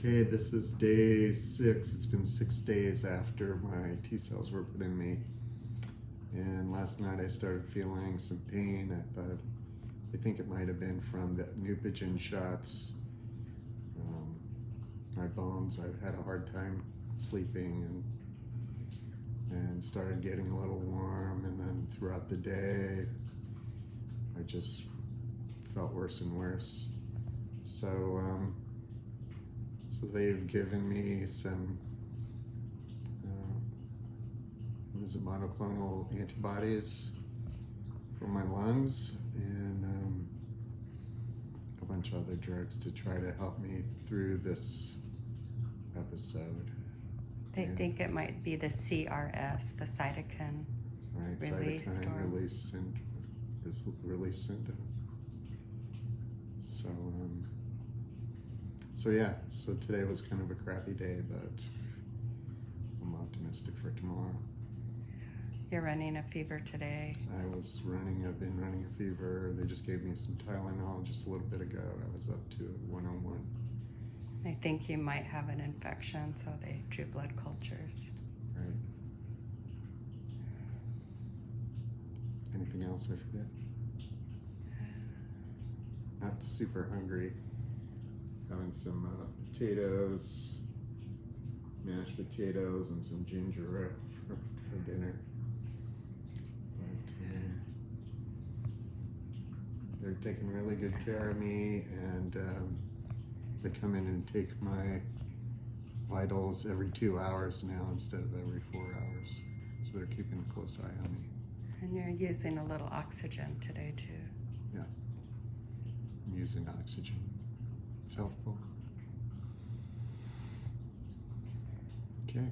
Okay, this is day 6. It's been 6 days after my T cells were put in me. And last night I started feeling some pain. I think it might have been from the Neupogen shots. My bones, I've had a hard time sleeping and started getting a little warm. And then throughout the day, I just felt worse and worse. So they've given me some monoclonal antibodies for my lungs and a bunch of other drugs to try to help me through this episode. They think it might be the CRS, the cytokine release. Cytokine release syndrome. So today was kind of a crappy day, but I'm optimistic for tomorrow. You're running a fever today. I've been running a fever. They just gave me some Tylenol just a little bit ago. I was up to 101. I think you might have an infection, so they drew blood cultures. Right. Anything else I forget? Not super hungry. Having some potatoes, mashed potatoes, and some ginger ale for dinner. But they're taking really good care of me, and they come in and take my vitals every 2 hours now instead of every 4 hours. So they're keeping a close eye on me. And you're using a little oxygen today too. Yeah, I'm using oxygen. It's helpful. Okay.